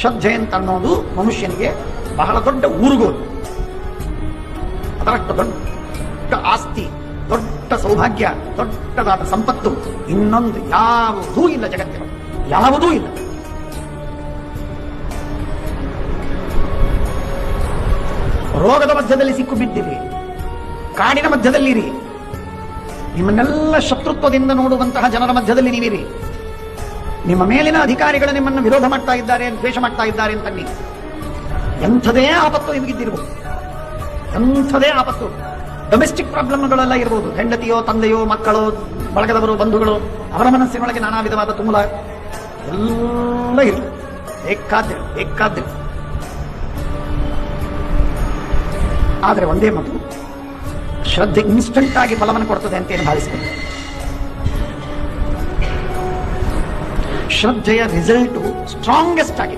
ಶ್ರದ್ಧೆ ಅಂತ ಅನ್ನೋದು ಮನುಷ್ಯನಿಗೆ ಬಹಳ ದೊಡ್ಡ ಊರುಗೋಲು, ಅದರಷ್ಟು ದೊಡ್ಡ ಆಸ್ತಿ, ದೊಡ್ಡ ಸೌಭಾಗ್ಯ, ದೊಡ್ಡದಾದ ಸಂಪತ್ತು ಇನ್ನೊಂದು ಯಾವುದೂ ಇಲ್ಲ ಜಗತ್ತಿನ, ಯಾವುದೂ ಇಲ್ಲ. ರೋಗದ ಮಧ್ಯದಲ್ಲಿ ಸಿಕ್ಕು ಬಿದ್ದಿರಿ, ಕಾಡಿನ ಮಧ್ಯದಲ್ಲಿರಿ, ನಿಮ್ಮನ್ನೆಲ್ಲ ಶತ್ರುತ್ವದಿಂದ ನೋಡುವಂತಹ ಜನರ ಮಧ್ಯದಲ್ಲಿ ನೀವಿರಿ, ನಿಮ್ಮ ಮೇಲಿನ ಅಧಿಕಾರಿಗಳು ನಿಮ್ಮನ್ನು ವಿರೋಧ ಮಾಡ್ತಾ ಇದ್ದಾರೆ, ದ್ವೇಷ ಮಾಡ್ತಾ ಇದ್ದಾರೆ ಅಂತನ್ನಿ, ಎಂಥದೇ ಆಪತ್ತು ನಿಮಗಿದ್ದಿರಬಹುದು, ಎಂಥದೇ ಆಪತ್ತು. ಡೊಮೆಸ್ಟಿಕ್ ಪ್ರಾಬ್ಲಮ್ಗಳೆಲ್ಲ ಇರಬಹುದು, ಹೆಂಡತಿಯೋ ತಂದೆಯೋ ಮಕ್ಕಳೋ ಬಳಗದವರು ಬಂಧುಗಳು, ಅವರ ಮನಸ್ಸಿನೊಳಗೆ ನಾನಾ ವಿಧವಾದ ತುಮುಲ ಎಲ್ಲ ಇರಲಿ, ಬೇಕಾದ್ರೆ. ಆದರೆ ಒಂದೇ ಮಾತು, ಶ್ರದ್ಧೆ ಇನ್ಸ್ಟಂಟ್ ಆಗಿ ಫಲವನ್ನು ಕೊಡ್ತದೆ ಅಂತ ಏನು ಭಾವಿಸ್ತಾರೆ. ಶ್ರದ್ಧೆಯ ರಿಸಲ್ಟು ಸ್ಟ್ರಾಂಗೆಸ್ಟ್ ಆಗಿ